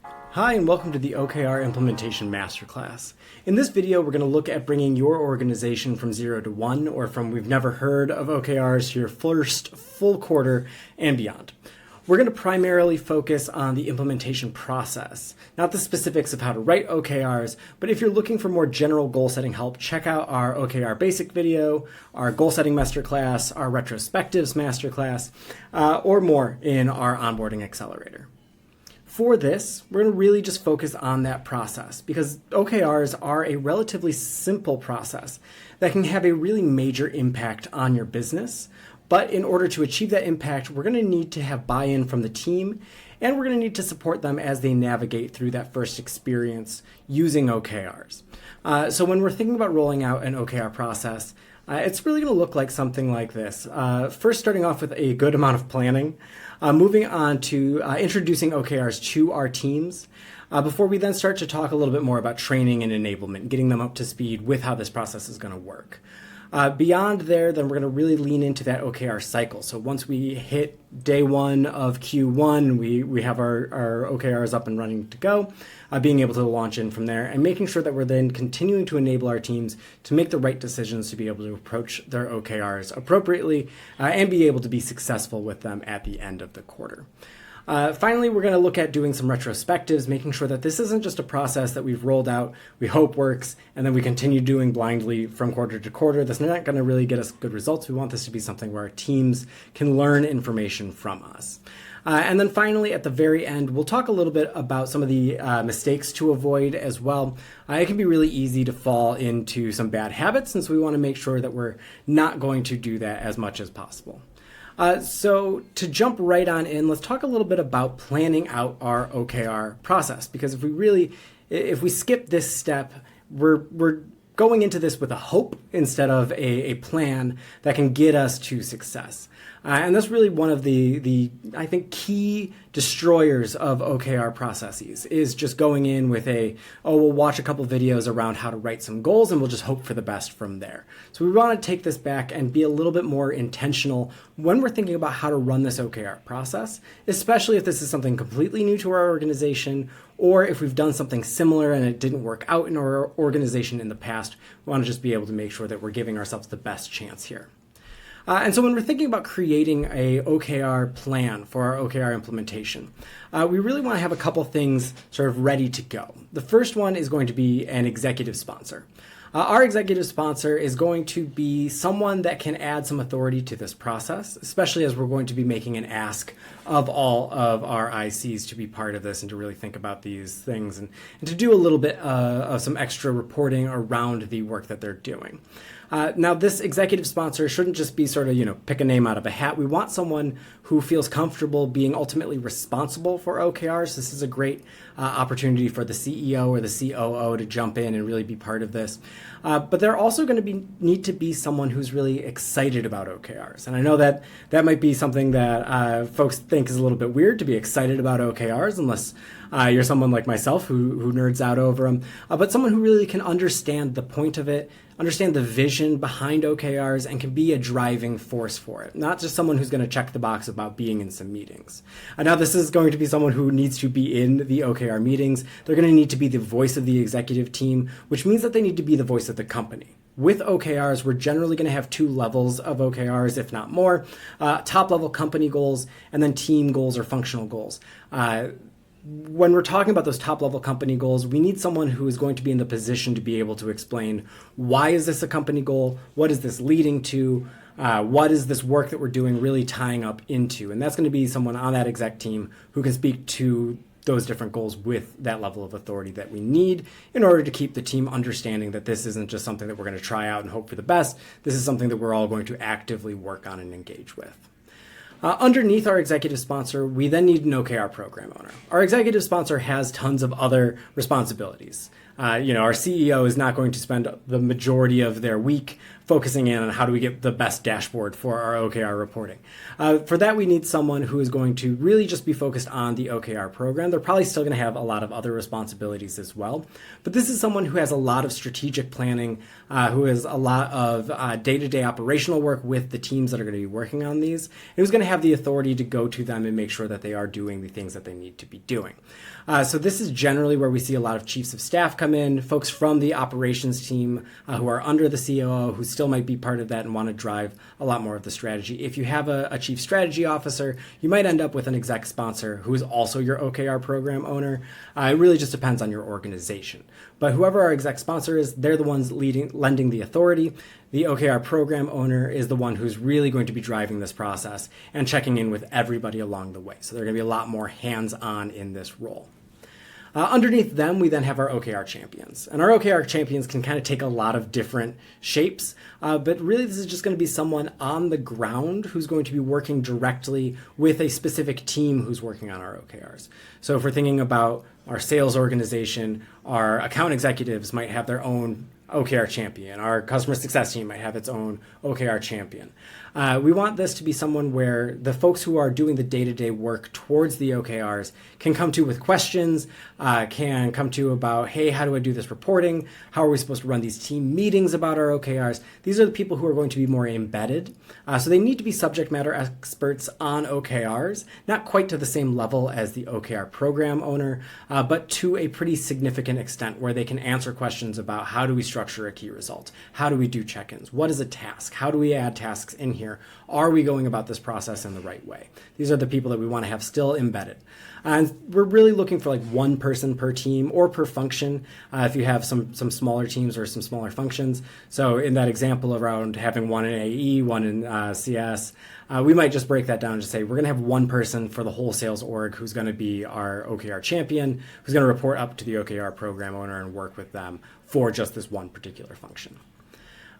Hi, and welcome to the OKR Implementation Masterclass. In this video, we're going to look at bringing your organization from 0 to 1, or from we've never heard of OKRs to your first full quarter and beyond. We're going to primarily focus on the implementation process, not the specifics of how to write OKRs, but if you're looking for more general goal-setting help, check out our OKR Basic video, our Goal-Setting Masterclass, our Retrospectives Masterclass, or more in our Onboarding Accelerator. For this, we're going to really just focus on that process because OKRs are a relatively simple process that can have a really major impact on your business. But in order to achieve that impact, we're going to need to have buy-in from the team, and we're going to need to support them as they navigate through that first experience using OKRs. So when we're thinking about rolling out an OKR process, it's really going to look like something like this. First, starting off with a good amount of planning, moving on to introducing OKRs to our teams, before we then start to talk a little bit more about training and enablement, getting them up to speed with how this process is going to work. Beyond there, then we're going to really lean into that OKR cycle. So once we hit day one of Q1, we have our OKRs up and running to go, being able to launch in from there and making sure that we're then continuing to enable our teams to make the right decisions to be able to approach their OKRs appropriately and be able to be successful with them at the end of the quarter. Finally, we're going to look at doing some retrospectives, making sure that this isn't just a process that we've rolled out, we hope works, and then we continue doing blindly from quarter to quarter. That's not going to really get us good results. We want this to be something where our teams can learn information from us. And then finally, at the very end, we'll talk a little bit about some of the mistakes to avoid as well. It can be really easy to fall into some bad habits, and so we want to make sure that we're not going to do that as much as possible. So to jump right on in, let's talk a little bit about planning out our OKR process, because if we skip this step, we're going into this with a hope instead of a plan that can get us to success. And that's really one of the I think, key destroyers of OKR processes is just going in with we'll watch a couple videos around how to write some goals and we'll just hope for the best from there. So we want to take this back and be a little bit more intentional when we're thinking about how to run this OKR process, especially if this is something completely new to our organization or if we've done something similar and it didn't work out in our organization in the past. We want to just be able to make sure that we're giving ourselves the best chance here. And so when we're thinking about creating a OKR plan for our OKR implementation, we really want to have a couple things sort of ready to go. The first one is going to be an executive sponsor. Our executive sponsor is going to be someone that can add some authority to this process, especially as we're going to be making an ask of all of our ICs to be part of this and to really think about these things and to do a little bit of some extra reporting around the work that they're doing. Now, this executive sponsor shouldn't just be sort of, pick a name out of a hat. We want someone who feels comfortable being ultimately responsible for OKRs. This is a great opportunity for the CEO or the COO to jump in and really be part of this. But they're also going to need to be someone who's really excited about OKRs. And I know that might be something that folks think is a little bit weird to be excited about OKRs, unless you're someone like myself who nerds out over them. But someone who really can understand the point of it, understand the vision behind OKRs, and can be a driving force for it. Not just someone who's going to check the box about being in some meetings. Now, this is going to be someone who needs to be in the OKR meetings. They're going to need to be the voice of the executive team, which means that they need to be the voice of the company. With OKRs, we're generally going to have two levels of OKRs, if not more. Top-level company goals, and then team goals or functional goals. When we're talking about those top-level company goals, we need someone who is going to be in the position to be able to explain, why is this a company goal? What is this leading to? What is this work that we're doing really tying up into? And that's going to be someone on that exec team who can speak to those different goals with that level of authority that we need in order to keep the team understanding that this isn't just something that we're going to try out and hope for the best. This is something that we're all going to actively work on and engage with. Underneath our executive sponsor, we then need an OKR program owner. Our executive sponsor has tons of other responsibilities. Our CEO is not going to spend the majority of their week focusing in on how do we get the best dashboard for our OKR reporting. For that, we need someone who is going to really just be focused on the OKR program. They're probably still going to have a lot of other responsibilities as well. But this is someone who has a lot of strategic planning, who has a lot of day-to-day operational work with the teams that are going to be working on these, and who's going to have the authority to go to them and make sure that they are doing the things that they need to be doing. So this is generally where we see a lot of chiefs of staff come in, folks from the operations team who are under the COO, who still might be part of that and want to drive a lot more of the strategy. If you have a chief strategy officer, you might end up with an exec sponsor who is also your OKR program owner. It really just depends on your organization. But whoever our exec sponsor is, they're the ones lending the authority. The OKR program owner is the one who's really going to be driving this process and checking in with everybody along the way. So they're going to be a lot more hands-on in this role. Underneath them, we then have our OKR champions. And our OKR champions can kind of take a lot of different shapes, but really this is just going to be someone on the ground who's going to be working directly with a specific team who's working on our OKRs. So if we're thinking about our sales organization, our account executives might have their own OKR champion. Our customer success team might have its own OKR champion. We want this to be someone where the folks who are doing the day-to-day work towards the OKRs can come to with questions, can come to about, hey, how do I do this reporting? How are we supposed to run these team meetings about our OKRs? These are the people who are going to be more embedded. So they need to be subject matter experts on OKRs, not quite to the same level as the OKR program owner, but to a pretty significant extent where they can answer questions about how do we structure a key result? How do we do check-ins? What is a task? How do we add tasks in here? Are we going about this process in the right way? These are the people that we want to have still embedded. And we're really looking for like one person per team or per function if you have some smaller teams or some smaller functions. So in that example around having one in AE, one in CS, we might just break that down and just say we're going to have one person for the whole sales org who's going to be our OKR champion, who's going to report up to the OKR program owner and work with them for just this one particular function.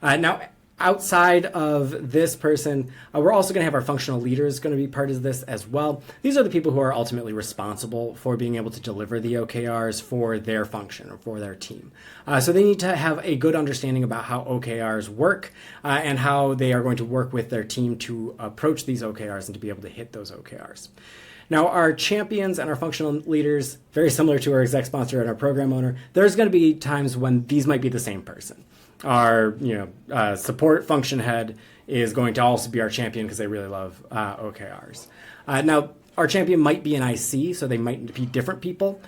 Now, outside of this person, we're also going to have our functional leaders going to be part of this as well. These are the people who are ultimately responsible for being able to deliver the OKRs for their function or for their team. So they need to have a good understanding about how OKRs work and how they are going to work with their team to approach these OKRs and to be able to hit those OKRs. Now, our champions and our functional leaders, very similar to our exec sponsor and our program owner, there's going to be times when these might be the same person. Our support function head is going to also be our champion because they really love OKRs. Now, our champion might be an IC, so they might be different people.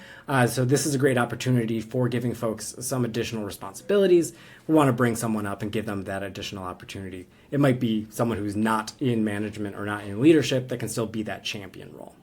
So this is a great opportunity for giving folks some additional responsibilities. We want to bring someone up and give them that additional opportunity. It might be someone who's not in management or not in leadership that can still be that champion role.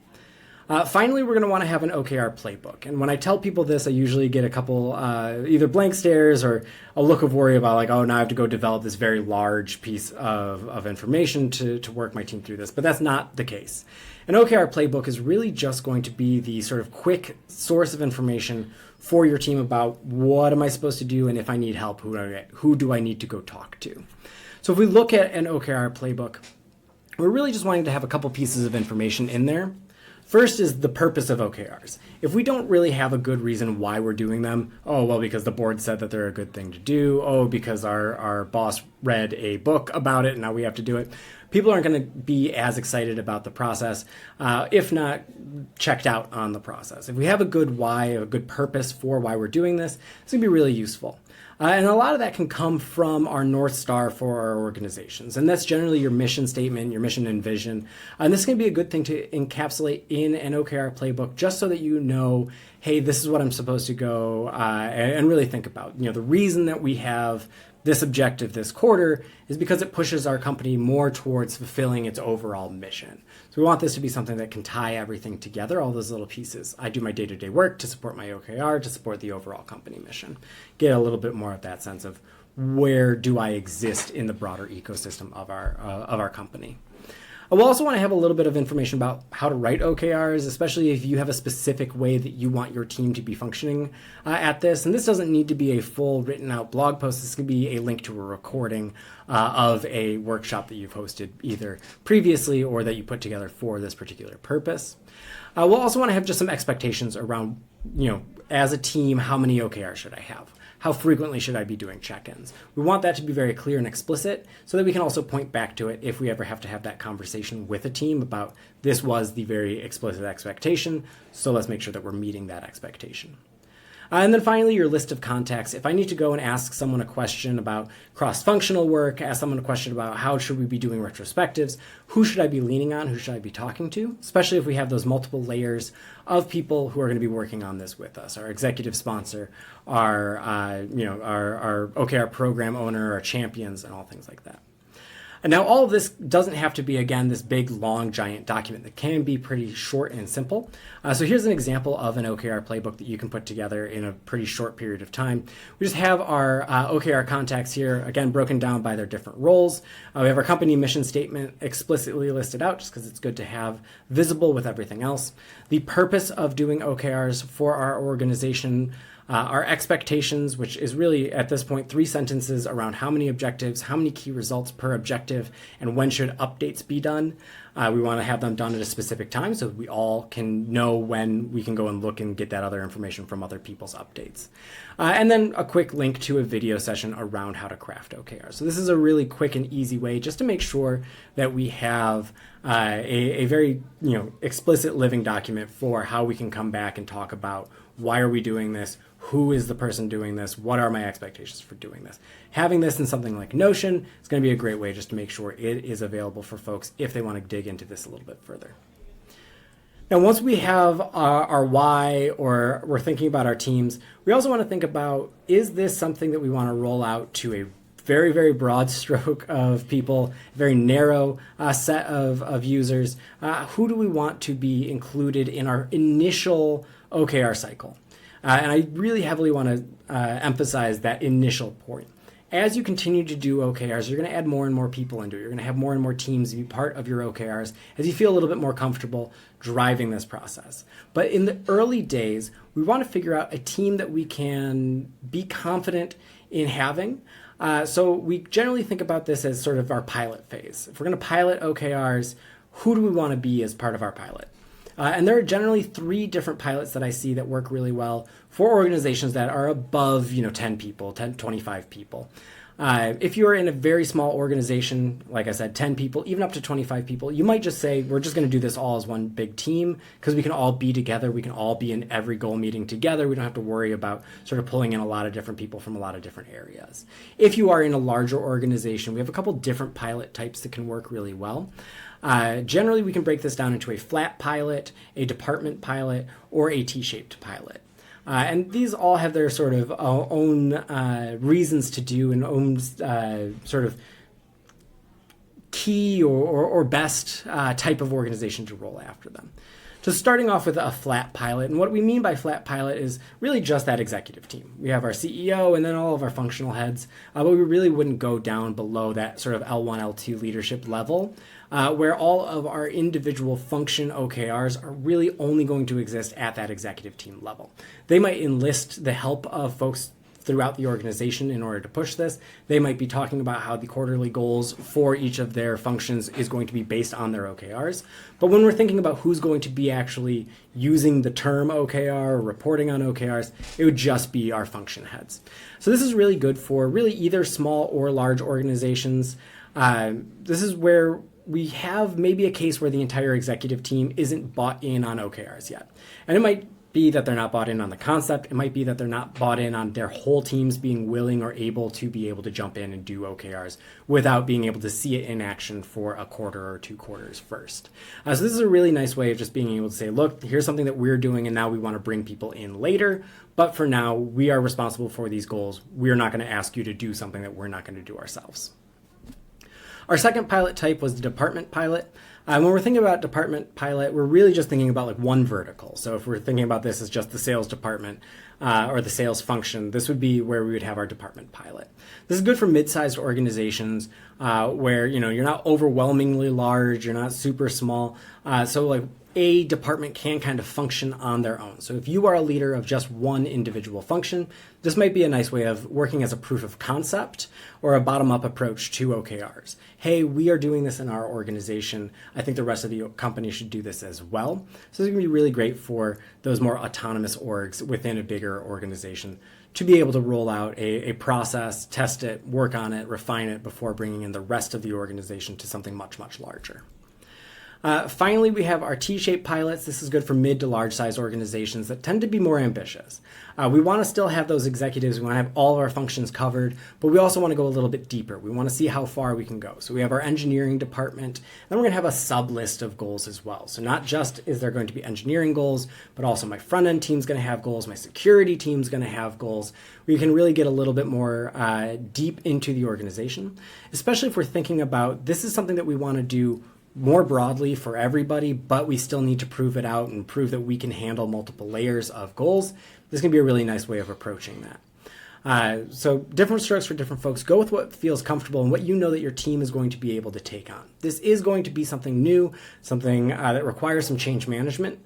Finally, we're going to want to have an OKR playbook. And when I tell people this, I usually get a couple either blank stares or a look of worry about like, oh, now I have to go develop this very large piece of information to work my team through this. But that's not the case. An OKR playbook is really just going to be the sort of quick source of information for your team about what am I supposed to do, and if I need help, who do I need to go talk to. So if we look at an OKR playbook, we're really just wanting to have a couple pieces of information in there. First is the purpose of OKRs. If we don't really have a good reason why we're doing them, oh, well, because the board said that they're a good thing to do, oh, because our boss read a book about it and now we have to do it, people aren't going to be as excited about the process, if not checked out on the process. If we have a good why, a good purpose for why we're doing this, it's going to be really useful. And a lot of that can come from our North Star for our organizations. And that's generally your mission statement, your mission and vision. And this is going to be a good thing to encapsulate in an OKR playbook, just so that you know, hey, this is what I'm supposed to go and really think about. You know, the reason that we have this objective this quarter is because it pushes our company more towards fulfilling its overall mission. So we want this to be something that can tie everything together, all those little pieces. I do my day-to-day work to support my OKR, to support the overall company mission. Get a little bit more of that sense of where do I exist in the broader ecosystem of our company. We'll also want to have a little bit of information about how to write OKRs, especially if you have a specific way that you want your team to be functioning at this. And this doesn't need to be a full written out blog post. This could be a link to a recording of a workshop that you've hosted either previously or that you put together for this particular purpose. We'll also want to have just some expectations around, as a team, how many OKRs should I have? How frequently should I be doing check-ins? We want that to be very clear and explicit so that we can also point back to it if we ever have to have that conversation with a team about this was the very explicit expectation, so let's make sure that we're meeting that expectation. And then finally, your list of contacts. If I need to go and ask someone a question about cross-functional work, ask someone a question about how should we be doing retrospectives, who should I be leaning on, who should I be talking to, especially if we have those multiple layers of people who are going to be working on this with us, our executive sponsor, our OKR program owner, our champions, and all things like that. And now all of this doesn't have to be, again, this big, long, giant document that can be pretty short and simple. So here's an example of an OKR playbook that you can put together in a pretty short period of time. We just have our OKR contacts here, again, broken down by their different roles. We have our company mission statement explicitly listed out just because it's good to have visible with everything else. The purpose of doing OKRs for our organization, our expectations, which is really at this point 3 sentences around how many objectives, how many key results per objective, and when should updates be done. We want to have them done at a specific time so we all can know when we can go and look and get that other information from other people's updates. And then a quick link to a video session around how to craft OKRs. So this is a really quick and easy way just to make sure that we have a very explicit living document for how we can come back and talk about why are we doing this, who is the person doing this, what are my expectations for doing this. Having this in something like Notion is going to be a great way just to make sure it is available for folks if they want to dig into this a little bit further. Now, once we have our why, or we're thinking about our teams, we also want to think about, is this something that we want to roll out to a very, very broad stroke of people, very narrow set of users? Who do we want to be included in our initial OKR cycle? And I really heavily want to emphasize that initial point. As you continue to do OKRs, you're going to add more and more people into it. You're going to have more and more teams be part of your OKRs as you feel a little bit more comfortable driving this process. But in the early days, we want to figure out a team that we can be confident in having. So we generally think about this as sort of our pilot phase. If we're going to pilot OKRs, who do we want to be as part of our pilot? And there are generally 3 different pilots that I see that work really well for organizations that are above 10 people, 10, 25 people. If you're in a very small organization, like I said, 10 people, even up to 25 people, you might just say, we're just going to do this all as one big team because we can all be together. We can all be in every goal meeting together. We don't have to worry about sort of pulling in a lot of different people from a lot of different areas. If you are in a larger organization, we have a couple different pilot types that can work really well. Generally, we can break this down into a flat pilot, a department pilot, or a T-shaped pilot. And these all have their sort of own reasons to do and own sort of key or best type of organization to roll after them. So starting off with a flat pilot, and what we mean by flat pilot is really just that executive team. We have our CEO and then all of our functional heads, but we really wouldn't go down below that sort of L1, L2 leadership level, where all of our individual function OKRs are really only going to exist at that executive team level. They might enlist the help of folks throughout the organization in order to push this. They might be talking about how the quarterly goals for each of their functions is going to be based on their OKRs. But when we're thinking about who's going to be actually using the term OKR or reporting on OKRs, it would just be our function heads. So this is really good for really either small or large organizations. This is where we have maybe a case where the entire executive team isn't bought in on OKRs yet. And it might be that they're not bought in on the concept. It might be that they're not bought in on their whole teams being willing or able to jump in and do OKRs without being able to see it in action for a quarter or 2 quarters first. So this is a really nice way of just being able to say, look, here's something that we're doing and now we want to bring people in later. But for now, we are responsible for these goals. We're not going to ask you to do something that we're not going to do ourselves. Our second pilot type was the department pilot. When we're thinking about department pilot, we're really just thinking about like one vertical. So if we're thinking about this as just the sales department or the sales function, this would be where we would have our department pilot. This is good for mid-sized organizations where you're not overwhelmingly large, you're not super small. So like a department can kind of function on their own. So if you are a leader of just one individual function, this might be a nice way of working as a proof of concept or a bottom-up approach to OKRs. Hey, we are doing this in our organization. I think the rest of the company should do this as well. So it's going to be really great for those more autonomous orgs within a bigger organization to be able to roll out a process, test it, work on it, refine it before bringing in the rest of the organization to something much, much larger. Finally, we have our T-shaped pilots. This is good for mid to large size organizations that tend to be more ambitious. We want to still have those executives. We want to have all of our functions covered, but we also want to go a little bit deeper. We want to see how far we can go. So we have our engineering department, and we're going to have a sub list of goals as well. So not just is there going to be engineering goals, but also my front end team's going to have goals. My security team's going to have goals. We can really get a little bit more deep into the organization, especially if we're thinking about this is something that we want to do more broadly for everybody, but we still need to prove it out and prove that we can handle multiple layers of goals. This can be a really nice way of approaching that. So different strokes for different folks. Go with what feels comfortable and what you know that your team is going to be able to take on. This is going to be something new, something that requires some change management.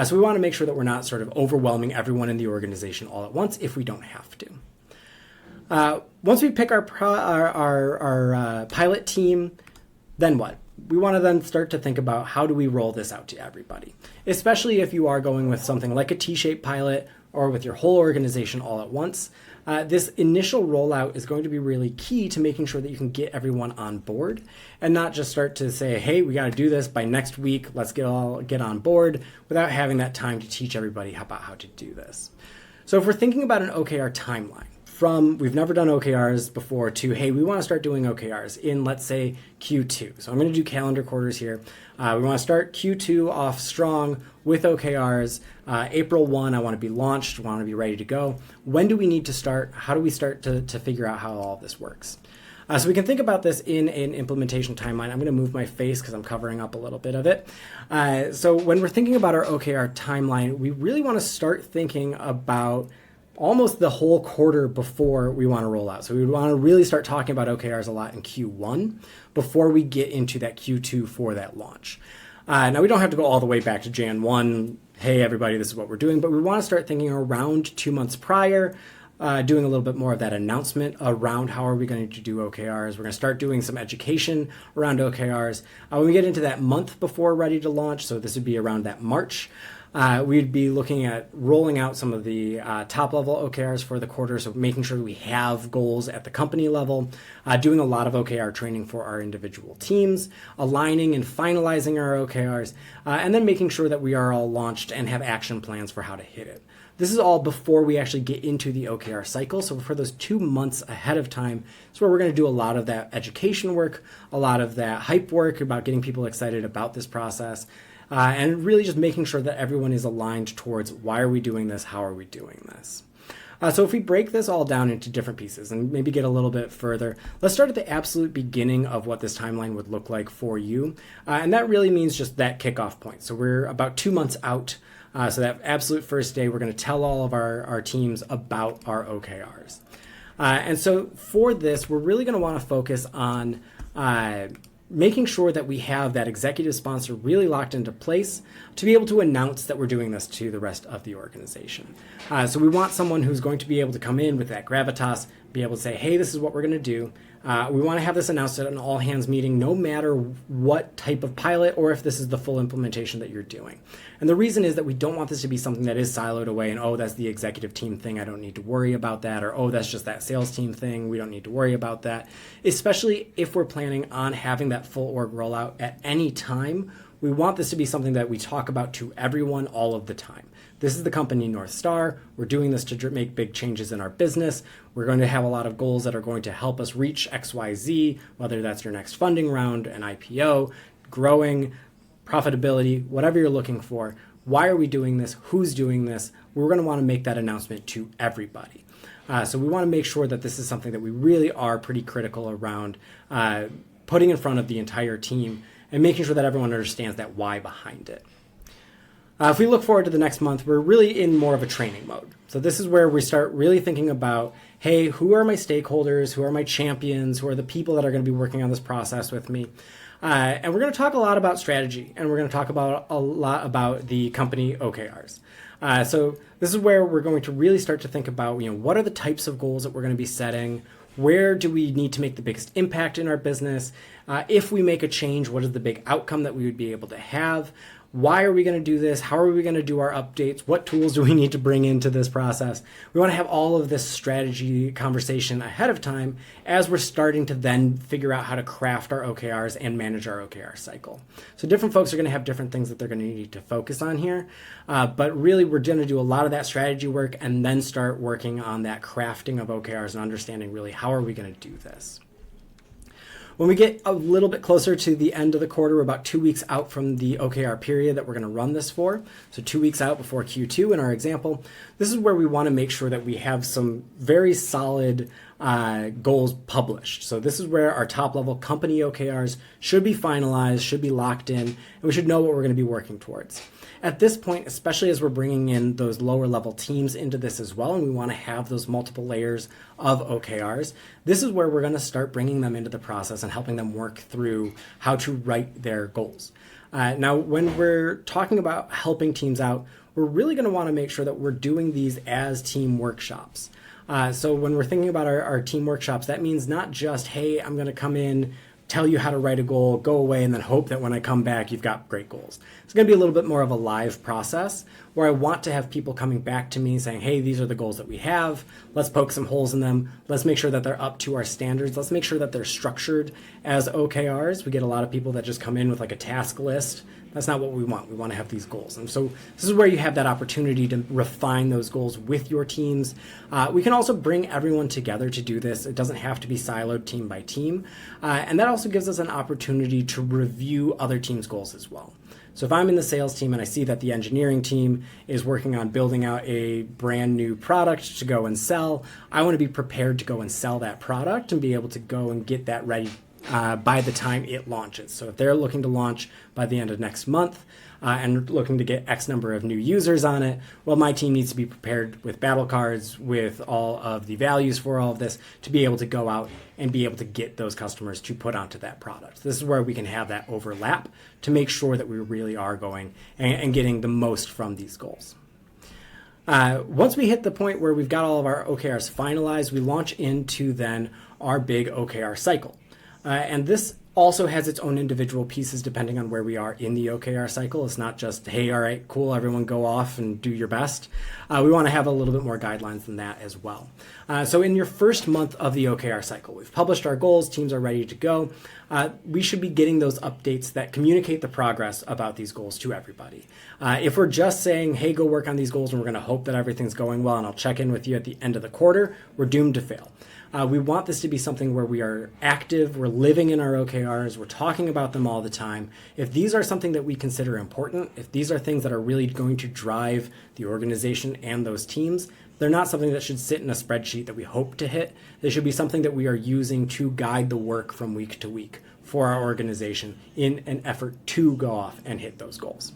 So we want to make sure that we're not sort of overwhelming everyone in the organization all at once if we don't have to. Once we pick our pilot team, then what? We want to then start to think about how do we roll this out to everybody, especially if you are going with something like a T-shaped pilot or with your whole organization all at once. This initial rollout is going to be really key to making sure that you can get everyone on board and not just start to say, hey, we got to do this by next week. Let's get on board without having that time to teach everybody about how to do this. So if we're thinking about an OKR timeline, from we've never done OKRs before to, hey, we want to start doing OKRs in, let's say, Q2. So I'm going to do calendar quarters here. We want to start Q2 off strong with OKRs. April 1, I want to be launched, want to be ready to go. When do we need to start? How do we start to figure out how all of this works? So we can think about this in an implementation timeline. I'm going to move my face because I'm covering up a little bit of it. So when we're thinking about our OKR timeline, we really want to start thinking about almost the whole quarter before we want to roll out. So we want to really start talking about OKRs a lot in Q1 before we get into that Q2 for that launch. Now, we don't have to go all the way back to Jan 1. Hey, everybody, this is what we're doing. But we want to start thinking around 2 months prior, doing a little bit more of that announcement around how are we going to do OKRs. We're going to start doing some education around OKRs. When we get into that month before ready to launch, so this would be around that March, we'd be looking at rolling out some of the top-level OKRs for the quarter, so making sure we have goals at the company level, doing a lot of OKR training for our individual teams, aligning and finalizing our OKRs, and then making sure that we are all launched and have action plans for how to hit it. This is all before we actually get into the OKR cycle, so for those 2 months ahead of time, it's where we're going to do a lot of that education work, a lot of that hype work about getting people excited about this process, and really just making sure that everyone is aligned towards why are we doing this, how are we doing this. So if we break this all down into different pieces and maybe get a little bit further, let's start at the absolute beginning of what this timeline would look like for you. And that really means just that kickoff point. So we're about 2 months out. So that absolute first day, we're going to tell all of our teams about our OKRs. And so for this, we're really going to want to focus on making sure that we have that executive sponsor really locked into place to be able to announce that we're doing this to the rest of the organization. So we want someone who's going to be able to come in with that gravitas, be able to say, hey, this is what we're going to do. We want to have this announced at an all-hands meeting, no matter what type of pilot or if this is the full implementation that you're doing. And the reason is that we don't want this to be something that is siloed away and, oh, that's the executive team thing, I don't need to worry about that, or, oh, that's just that sales team thing, we don't need to worry about that. Especially if we're planning on having that full org rollout at any time, we want this to be something that we talk about to everyone all of the time. This is the company North Star. We're doing this to make big changes in our business. We're going to have a lot of goals that are going to help us reach XYZ, whether that's your next funding round, an IPO, growing, profitability, whatever you're looking for. Why are we doing this? Who's doing this? We're going to want to make that announcement to everybody. So we want to make sure that this is something that we really are pretty critical around putting in front of the entire team and making sure that everyone understands that why behind it. If we look forward to the next month, we're really in more of a training mode. So this is where we start really thinking about, hey, who are my stakeholders? Who are my champions? Who are the people that are going to be working on this process with me? And we're going to talk a lot about strategy, and we're going to talk about a lot about the company OKRs. So this is where we're going to really start to think about, what are the types of goals that we're going to be setting? Where do we need to make the biggest impact in our business? If we make a change, what is the big outcome that we would be able to have? Why are we going to do this? How are we going to do our updates? What tools do we need to bring into this process? We want to have all of this strategy conversation ahead of time as we're starting to then figure out how to craft our OKRs and manage our OKR cycle. So different folks are going to have different things that they're going to need to focus on here. But really, we're going to do a lot of that strategy work and then start working on that crafting of OKRs and understanding really how are we going to do this. When we get a little bit closer to the end of the quarter, we're about 2 weeks out from the OKR period that we're going to run this for. So 2 weeks out before Q2 in our example. This is where we want to make sure that we have some very solid goals published. So this is where our top level company OKRs should be finalized, should be locked in, and we should know what we're going to be working towards. At this point, especially as we're bringing in those lower level teams into this as well, and we want to have those multiple layers of OKRs, this is where we're going to start bringing them into the process and helping them work through how to write their goals. Now, when we're talking about helping teams out, we're really going to want to make sure that we're doing these as team workshops. So when we're thinking about our team workshops, that means not just, hey, I'm going to come in, tell you how to write a goal, go away, and then hope that when I come back, you've got great goals. It's going to be a little bit more of a live process where I want to have people coming back to me saying, hey, these are the goals that we have. Let's poke some holes in them. Let's make sure that they're up to our standards. Let's make sure that they're structured as OKRs. We get a lot of people that just come in with like a task list. That's not what we want. We want to have these goals. And so this is where you have that opportunity to refine those goals with your teams. We can also bring everyone together to do this. It doesn't have to be siloed team by team. And that also gives us an opportunity to review other teams' goals as well. So if I'm in the sales team and I see that the engineering team is working on building out a brand new product to go and sell, I want to be prepared to go and sell that product and be able to go and get that ready by the time it launches. So if they're looking to launch by the end of next month and looking to get X number of new users on it, well, my team needs to be prepared with battle cards, with all of the values for all of this to be able to go out and be able to get those customers to put onto that product. This is where we can have that overlap to make sure that we really are going and getting the most from these goals. Once we hit the point where we've got all of our OKRs finalized, we launch into then our big OKR cycle. And this also has its own individual pieces depending on where we are in the OKR cycle. It's not just, hey, all right, cool, everyone go off and do your best. We want to have a little bit more guidelines than that as well. So in your first month of the OKR cycle, we've published our goals, teams are ready to go. We should be getting those updates that communicate the progress about these goals to everybody. If we're just saying, hey, go work on these goals and we're going to hope that everything's going well and I'll check in with you at the end of the quarter, we're doomed to fail. We want this to be something where we are active, we're living in our OKRs, we're talking about them all the time. If these are something that we consider important, if these are things that are really going to drive the organization and those teams, they're not something that should sit in a spreadsheet that we hope to hit. They should be something that we are using to guide the work from week to week for our organization in an effort to go off and hit those goals.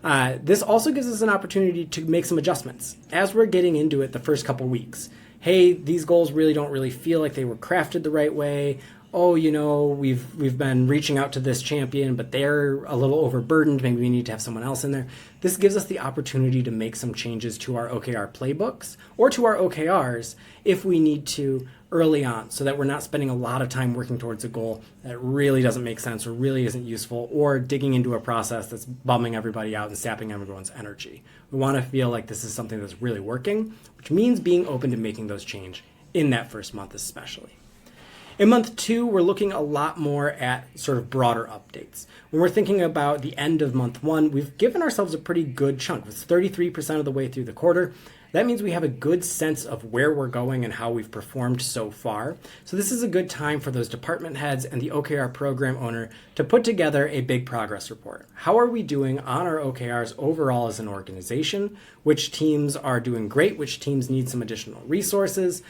This also gives us an opportunity to make some adjustments as we're getting into it the first couple weeks. Hey, these goals don't feel like they were crafted the right way. Oh, we've been reaching out to this champion, but they're a little overburdened. Maybe we need to have someone else in there. This gives us the opportunity to make some changes to our OKR playbooks or to our OKRs if we need to early on, so that we're not spending a lot of time working towards a goal that really doesn't make sense or really isn't useful, or digging into a process that's bumming everybody out and sapping everyone's energy. We want to feel like this is something that's really working, which means being open to making those changes in that first month especially. In month 2, we're looking a lot more at sort of broader updates. When we're thinking about the end of month 1, we've given ourselves a pretty good chunk. It's 33% of the way through the quarter. That means we have a good sense of where we're going and how we've performed so far. So this is a good time for those department heads and the OKR program owner to put together a big progress report. How are we doing on our OKRs overall as an organization? Which teams are doing great? Which teams need some additional resources?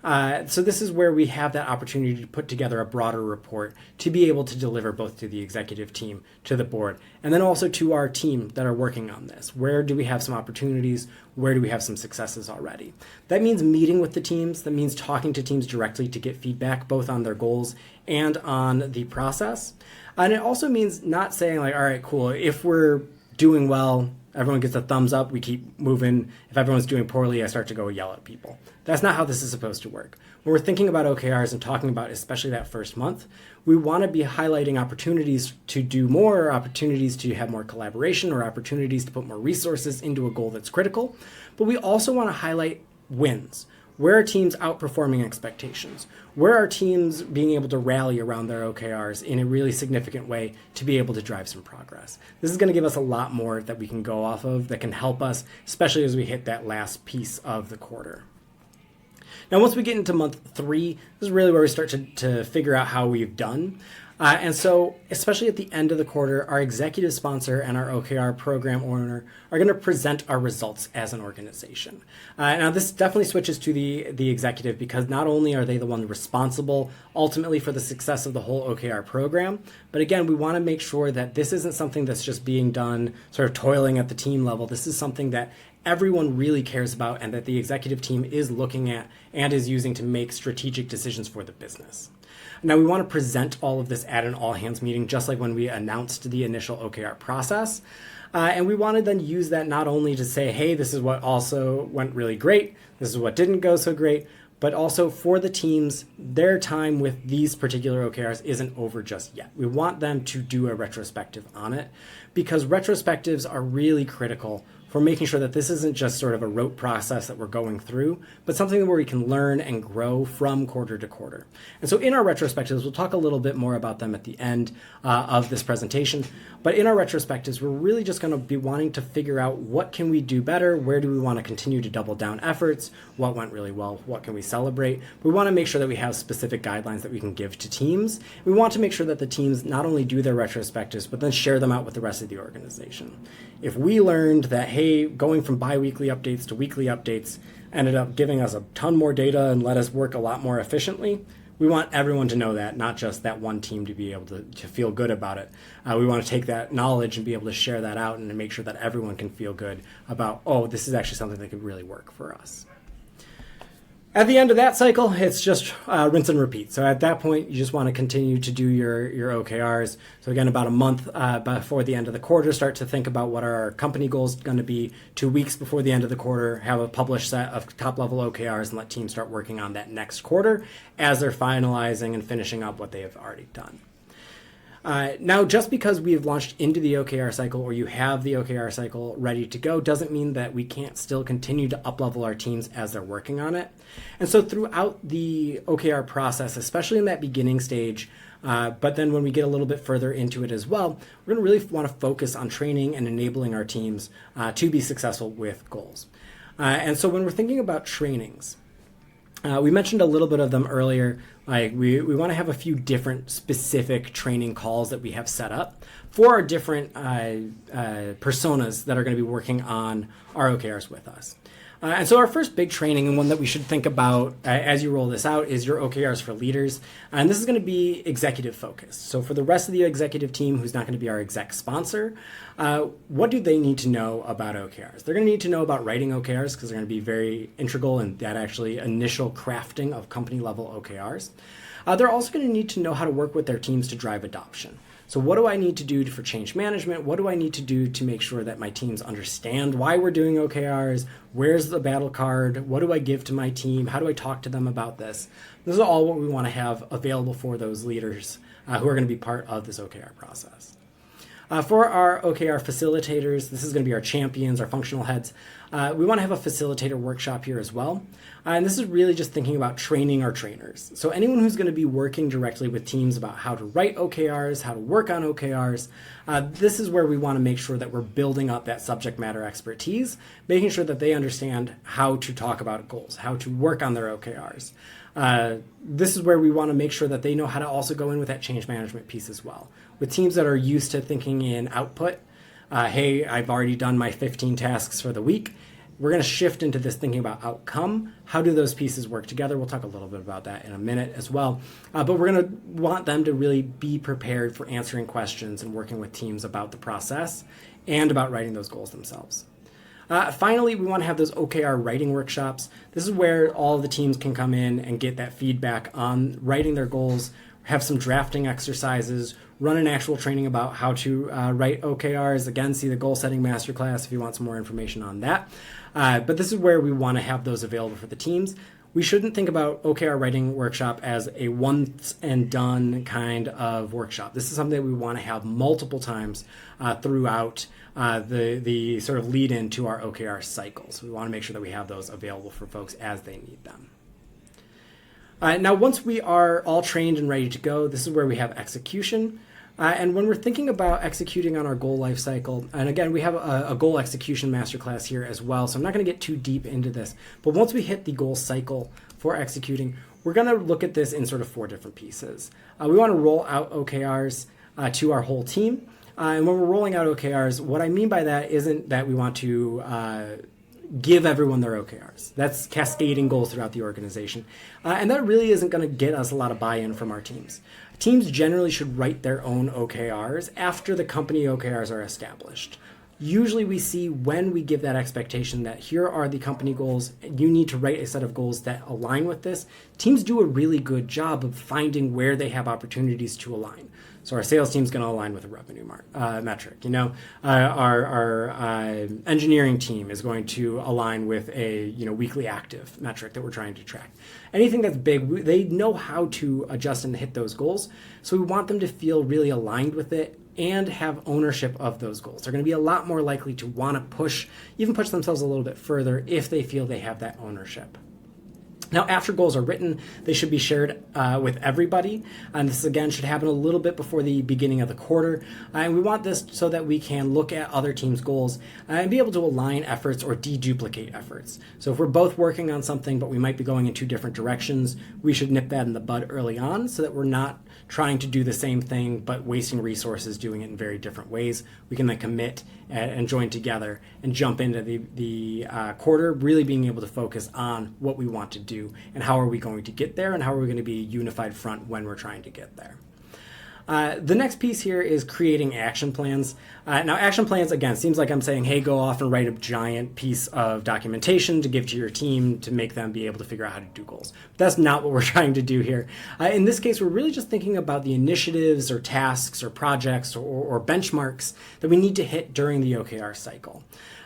So this is where we have that opportunity to put together a broader report to be able to deliver both to the executive team, to the board, and then also to our team that are working on this. Where do we have some opportunities? Where do we have some successes already? That means meeting with the teams. That means talking to teams directly to get feedback, both on their goals and on the process. And it also means not saying like, all right, cool, if we're doing well, everyone gets a thumbs up, we keep moving. If everyone's doing poorly, I start to go yell at people. That's not how this is supposed to work. When we're thinking about OKRs and talking about especially that first month, we want to be highlighting opportunities to do more, or opportunities to have more collaboration, or opportunities to put more resources into a goal that's critical. But we also want to highlight wins. Where are teams outperforming expectations? Where are teams being able to rally around their OKRs in a really significant way to be able to drive some progress? This is going to give us a lot more that we can go off of that can help us, especially as we hit that last piece of the quarter. Now, once we get into month 3, this is really where we start to figure out how we've done. And so, especially at the end of the quarter, our executive sponsor and our OKR program owner are going to present our results as an organization. Now, this definitely switches to the executive, because not only are they the one responsible ultimately for the success of the whole OKR program, but again, we want to make sure that this isn't something that's just being done sort of toiling at the team level. This is something that everyone really cares about and that the executive team is looking at and is using to make strategic decisions for the business. Now, we want to present all of this at an all-hands meeting, just like when we announced the initial OKR process. And we want to then use that not only to say, hey, this is what also went really great, this is what didn't go so great, but also for the teams, their time with these particular OKRs isn't over just yet. We want them to do a retrospective on it, because retrospectives are really critical for making sure that this isn't just sort of a rote process that we're going through, but something where we can learn and grow from quarter to quarter. And so in our retrospectives, we'll talk a little bit more about them at the end of this presentation, but in our retrospectives, we're really just going to be wanting to figure out what can we do better, where do we want to continue to double down efforts, what went really well, what can we celebrate. We want to make sure that we have specific guidelines that we can give to teams. We want to make sure that the teams not only do their retrospectives, but then share them out with the rest of the organization. If we learned that, hey, going from bi-weekly updates to weekly updates ended up giving us a ton more data and let us work a lot more efficiently, we want everyone to know that, not just that one team to be able to feel good about it. We want to take that knowledge and be able to share that out and to make sure that everyone can feel good about, oh, this is actually something that could really work for us. At the end of that cycle, it's just rinse and repeat. So at that point, you just want to continue to do your OKRs. So again, about a month before the end of the quarter, start to think about what our company goals going to be. 2 weeks before the end of the quarter, have a published set of top-level OKRs and let teams start working on that next quarter as they're finalizing and finishing up what they have already done. Now, just because we have launched into the OKR cycle, or you have the OKR cycle ready to go, doesn't mean that we can't still continue to up-level our teams as they're working on it. And so throughout the OKR process, especially in that beginning stage, but then when we get a little bit further into it as well, we're going to really want to focus on training and enabling our teams to be successful with goals. And so when we're thinking about trainings, we mentioned a little bit of them earlier. Like we want to have a few different specific training calls that we have set up for our different personas that are going to be working on our OKRs with us. And so our first big training, and one that we should think about as you roll this out, is your OKRs for leaders. And this is going to be executive focused. So for the rest of the executive team who's not going to be our exec sponsor, what do they need to know about OKRs? They're going to need to know about writing OKRs, because they're going to be very integral in that actually initial crafting of company level OKRs. They're also going to need to know how to work with their teams to drive adoption. So what do I need to do for change management? What do I need to do to make sure that my teams understand why we're doing OKRs? Where's the battle card? What do I give to my team? How do I talk to them about this? This is all what we want to have available for those leaders who are going to be part of this OKR process. For our OKR facilitators, this is going to be our champions, our functional heads. We want to have a facilitator workshop here as well. And this is really just thinking about training our trainers. So anyone who's going to be working directly with teams about how to write OKRs, how to work on OKRs, this is where we want to make sure that we're building up that subject matter expertise, making sure that they understand how to talk about goals, how to work on their OKRs. This is where we want to make sure that they know how to also go in with that change management piece as well. With teams that are used to thinking in output, hey, I've already done my 15 tasks for the week. we're going to shift into this thinking about outcome. How do those pieces work together? We'll talk a little bit about that in a minute as well. But we're going to want them to really be prepared for answering questions and working with teams about the process and about writing those goals themselves. Finally, we want to have those OKR writing workshops. This is where all of the teams can come in and get that feedback on writing their goals, have some drafting exercises, run an actual training about how to write OKRs. Again, see the Goal Setting Masterclass if you want some more information on that. But this is where we want to have those available for the teams. We shouldn't think about OKR writing workshop as a once and done kind of workshop. This is something that we want to have multiple times throughout the sort of lead into our OKR cycles. We want to make sure that we have those available for folks as they need them. Now, once we are all trained and ready to go, this is where we have execution. And when we're thinking about executing on our goal life cycle, and again, we have a goal execution masterclass here as well, so I'm not going to get too deep into this. But once we hit the goal cycle for executing, we're going to look at this in sort of 4 different pieces. We want to roll out OKRs to our whole team. And when we're rolling out OKRs, what I mean by that isn't that we want to give everyone their OKRs. That's cascading goals throughout the organization. And that really isn't going to get us a lot of buy-in from our teams. Teams generally should write their own OKRs after the company OKRs are established. Usually we see when we give that expectation that here are the company goals, you need to write a set of goals that align with this. Teams do a really good job of finding where they have opportunities to align. So our sales team is going to align with a revenue metric. Our engineering team is going to align with a weekly active metric that we're trying to track. Anything that's big, they know how to adjust and hit those goals. So we want them to feel really aligned with it and have ownership of those goals. They're going to be a lot more likely to want to push themselves a little bit further if they feel they have that ownership. Now, after goals are written, they should be shared with everybody. And this, again, should happen a little bit before the beginning of the quarter. And we want this so that we can look at other teams' goals and be able to align efforts or deduplicate efforts. So if we're both working on something, but we might be going in 2 different directions, we should nip that in the bud early on so that we're not trying to do the same thing, but wasting resources doing it in very different ways. We can then commit and join together and jump into the quarter, really being able to focus on what we want to do and how are we going to get there and how are we going to be a unified front when we're trying to get there. The next piece here is creating action plans. Now, action plans, again, seems like I'm saying, hey, go off and write a giant piece of documentation to give to your team to make them be able to figure out how to do goals. But that's not what we're trying to do here. In this case, we're really just thinking about the initiatives or tasks or projects or benchmarks that we need to hit during the OKR cycle.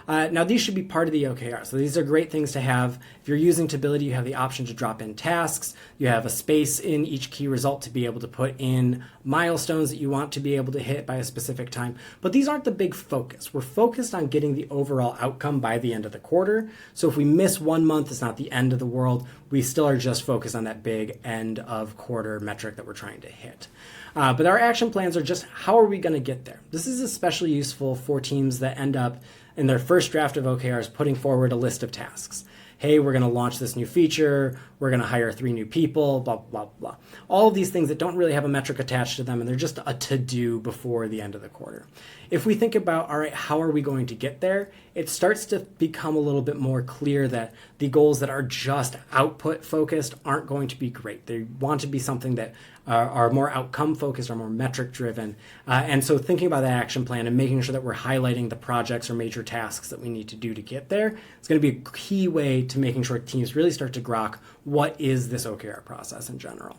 Now, these should be part of the OKR. So these are great things to have. If you're using Tability, you have the option to drop in tasks. You have a space in each key result to be able to put in milestones that you want to be able to hit by a specific time. But these aren't the big focus. We're focused on getting the overall outcome by the end of the quarter. So if we miss 1 month, it's not the end of the world. We still are just focused on that big end of quarter metric that we're trying to hit. But our action plans are just how are we going to get there? This is especially useful for teams that end up in their first draft of OKRs putting forward a list of tasks. Hey, we're going to launch this new feature, we're going to hire 3 new people, blah, blah, blah. All of these things that don't really have a metric attached to them, and they're just a to-do before the end of the quarter. If we think about, all right, how are we going to get there? It starts to become a little bit more clear that the goals that are just output focused aren't going to be great. They want to be something that are more outcome focused, are more metric driven. And so thinking about that action plan and making sure that we're highlighting the projects or major tasks that we need to do to get there, it's going to be a key way to making sure teams really start to grok what is this OKR process in general.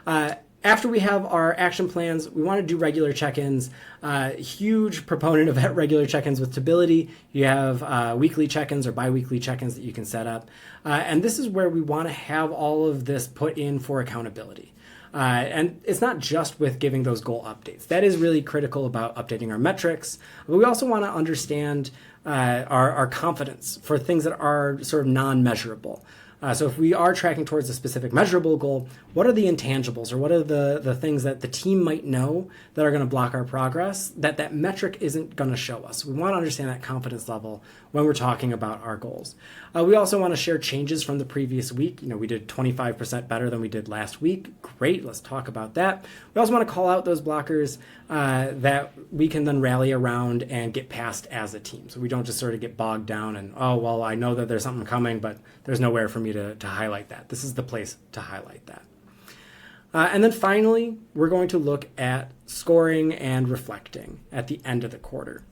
After we have our action plans, we want to do regular check-ins. Huge proponent of regular check-ins with Tability. You have weekly check-ins or bi-weekly check-ins that you can set up. And this is where we want to have all of this put in for accountability. And it's not just with giving those goal updates. That is really critical about updating our metrics. But we also want to understand our confidence for things that are sort of non-measurable. So if we are tracking towards a specific measurable goal, what are the intangibles, or what are the things that the team might know that are going to block our progress that metric isn't going to show us? We want to understand that confidence level when we're talking about our goals. We also want to share changes from the previous week. We did 25% better than we did last week. Great, let's talk about that. We also want to call out those blockers that we can then rally around and get past as a team. So we don't just sort of get bogged down and, oh, well, I know that there's something coming, but there's nowhere for me to highlight that. This is the place to highlight that. And then finally, we're going to look at scoring and reflecting at the end of the quarter.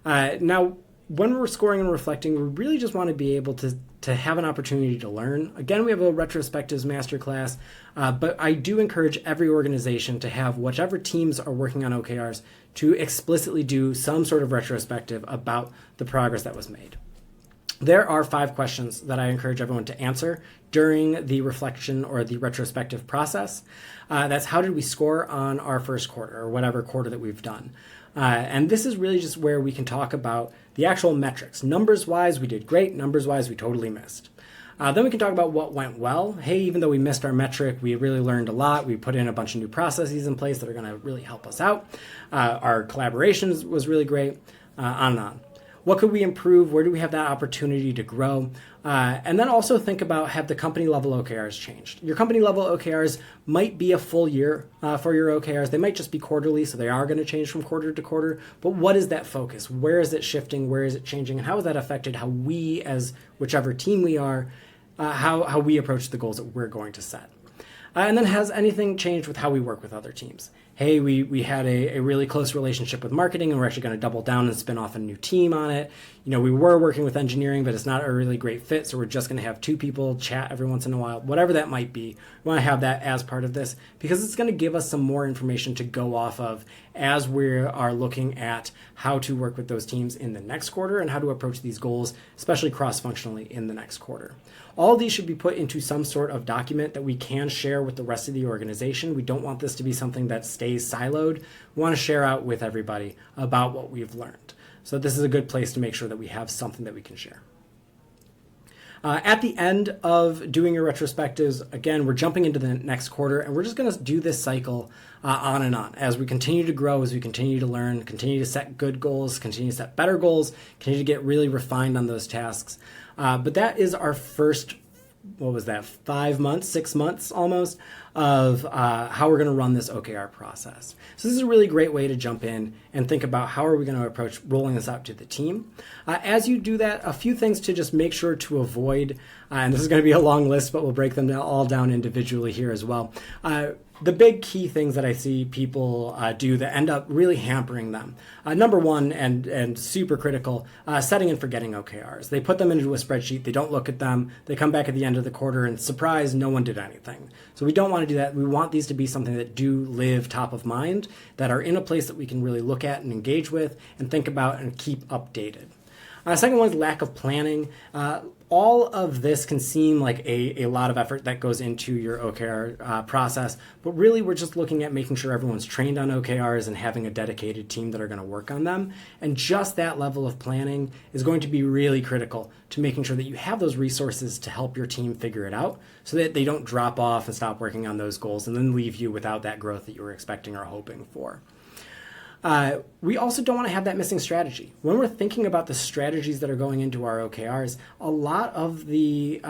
Now, when we're scoring and reflecting, we really just want to be able to have an opportunity to learn. Again, we have a retrospectives masterclass, but I do encourage every organization to have whichever teams are working on OKRs to explicitly do some sort of retrospective about the progress that was made. There are 5 questions that I encourage everyone to answer during the reflection or the retrospective process. That's how did we score on our first quarter or whatever quarter that we've done. And this is really just where we can talk about the actual metrics. Numbers-wise, we did great. Numbers-wise, we totally missed. Then we can talk about what went well. Hey, even though we missed our metric, we really learned a lot. We put in a bunch of new processes in place that are going to really help us out. Our collaboration was really great, on and on. What could we improve? Where do we have that opportunity to grow? And then also think about, have the company level OKRs changed? Your company level OKRs might be a full year for your OKRs. They might just be quarterly, so they are going to change from quarter to quarter. But what is that focus? Where is it shifting? Where is it changing? And how has that affected how we, as whichever team we are, how we approach the goals that we're going to set? And then has anything changed with how we work with other teams? Hey, we had a really close relationship with marketing, and we're actually going to double down and spin off a new team on it. We were working with engineering, but it's not a really great fit, so we're just going to have 2 people chat every once in a while. Whatever that might be, we want to have that as part of this because it's going to give us some more information to go off of as we are looking at how to work with those teams in the next quarter and how to approach these goals, especially cross-functionally in the next quarter. All of these should be put into some sort of document that we can share with the rest of the organization. We don't want this to be something that stays siloed. We want to share out with everybody about what we've learned. So this is a good place to make sure that we have something that we can share. At the end of doing your retrospectives, again, we're jumping into the next quarter, and we're just going to do this cycle on and on as we continue to grow, as we continue to learn, continue to set good goals, continue to set better goals, continue to get really refined on those tasks. But that is our first, 5 months, 6 months almost, of how we're going to run this OKR process. So this is a really great way to jump in and think about how are we going to approach rolling this out to the team. As you do that, a few things to just make sure to avoid, and this is going to be a long list, but we'll break them all down individually here as well. The big key things that I see people do that end up really hampering them. Number one, and super critical, setting and forgetting OKRs. They put them into a spreadsheet, they don't look at them, they come back at the end of the quarter and surprise, no one did anything. So we don't want to do that. We want these to be something that do live top of mind, that are in a place that we can really look at and engage with and think about and keep updated. Second one is lack of planning. All of this can seem like a lot of effort that goes into your OKR process, but really we're just looking at making sure everyone's trained on OKRs and having a dedicated team that are going to work on them. And just that level of planning is going to be really critical to making sure that you have those resources to help your team figure it out so that they don't drop off and stop working on those goals and then leave you without that growth that you were expecting or hoping for. We also don't want to have that missing strategy. When we're thinking about the strategies that are going into our OKRs, a lot of the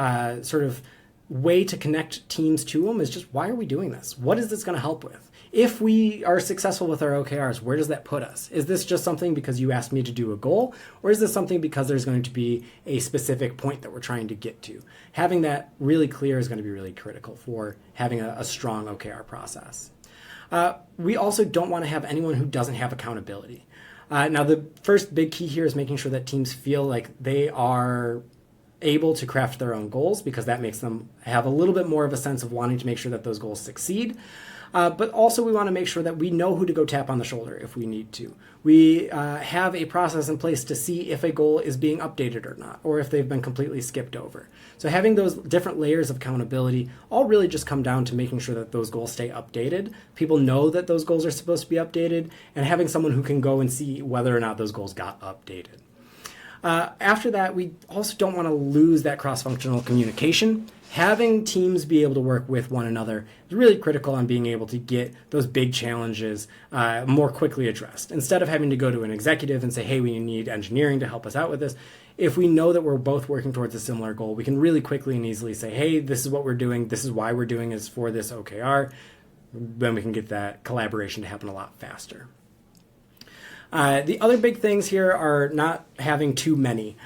sort of way to connect teams to them is just, why are we doing this? What is this going to help with? If we are successful with our OKRs, where does that put us? Is this just something because you asked me to do a goal, or is this something because there's going to be a specific point that we're trying to get to? Having that really clear is going to be really critical for having a strong OKR process. We also don't want to have anyone who doesn't have accountability. Now, the first big key here is making sure that teams feel like they are able to craft their own goals, because that makes them have a little bit more of a sense of wanting to make sure that those goals succeed. But also we want to make sure that we know who to go tap on the shoulder if we need to. We have a process in place to see if a goal is being updated or not, or if they've been completely skipped over. So having those different layers of accountability all really just come down to making sure that those goals stay updated. People know that those goals are supposed to be updated, and having someone who can go and see whether or not those goals got updated. After that, we also don't want to lose that cross-functional communication. Having teams be able to work with one another is really critical on being able to get those big challenges more quickly addressed. Instead of having to go to an executive and say, hey, we need engineering to help us out with this, if we know that we're both working towards a similar goal, we can really quickly and easily say, hey, this is what we're doing, this is why we're doing it for this OKR. Then we can get that collaboration to happen a lot faster. The other big things here are not having too many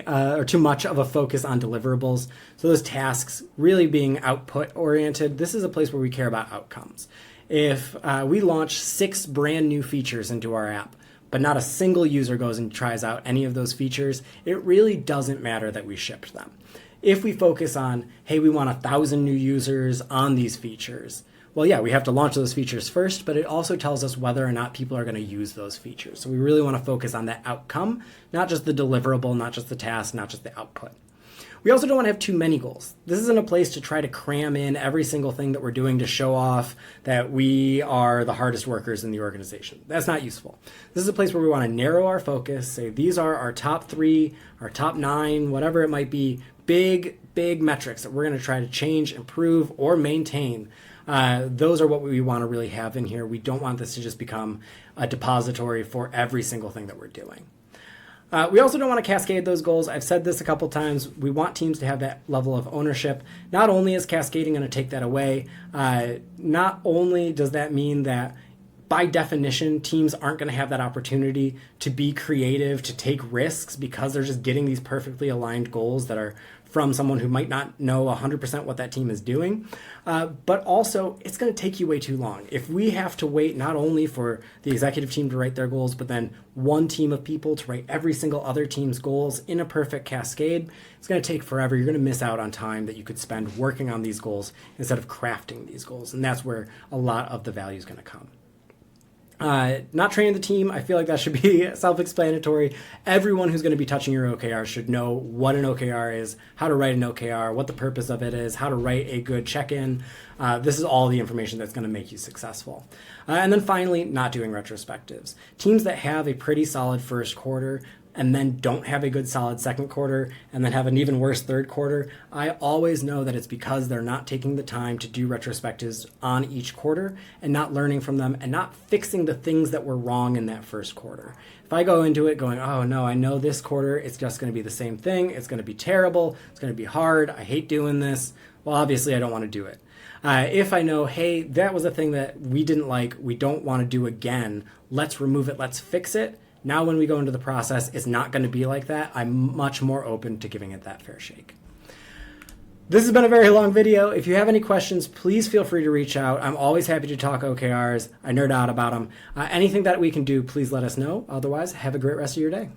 or too much of a focus on deliverables. So those tasks really being output oriented. This is a place where we care about outcomes. If we launch 6 brand new features into our app, but not a single user goes and tries out any of those features, it really doesn't matter that we shipped them. If we focus on, hey, we want 1,000 new users on these features, well, yeah, we have to launch those features first, but it also tells us whether or not people are going to use those features. So we really want to focus on that outcome, not just the deliverable, not just the task, not just the output. We also don't want to have too many goals. This isn't a place to try to cram in every single thing that we're doing to show off that we are the hardest workers in the organization. That's not useful. This is a place where we want to narrow our focus, say these are our top 3, our top 9, whatever it might be, big metrics that we're going to try to change, improve, or maintain. Those are what we want to really have in here. We don't want this to just become a depository for every single thing that we're doing. We also don't want to cascade those goals. I've said this a couple times. We want teams to have that level of ownership. Not only is cascading going to take that away, not only does that mean that by definition, teams aren't going to have that opportunity to be creative, to take risks because they're just getting these perfectly aligned goals that are from someone who might not know 100% what that team is doing. But also, it's going to take you way too long. If we have to wait not only for the executive team to write their goals, but then one team of people to write every single other team's goals in a perfect cascade, it's going to take forever. You're going to miss out on time that you could spend working on these goals instead of crafting these goals. And that's where a lot of the value is going to come. Not training the team, I feel like that should be self-explanatory. Everyone who's going to be touching your OKR should know what an OKR is, how to write an OKR, what the purpose of it is, how to write a good check-in. This is all the information that's going to make you successful. And then finally, not doing retrospectives. Teams that have a pretty solid first quarter and then don't have a good solid second quarter and then have an even worse third quarter, I always know that it's because they're not taking the time to do retrospectives on each quarter and not learning from them and not fixing the things that were wrong in that first quarter. If I go into it going, oh no, I know this quarter, it's just going to be the same thing, it's going to be terrible, it's going to be hard, I hate doing this, well, obviously I don't want to do it. If I know, hey, that was a thing that we didn't like, we don't want to do again, let's remove it, let's fix it. Now when we go into the process, it's not going to be like that. I'm much more open to giving it that fair shake. This has been a very long video. If you have any questions, please feel free to reach out. I'm always happy to talk OKRs. I nerd out about them. Anything that we can do, please let us know. Otherwise, have a great rest of your day.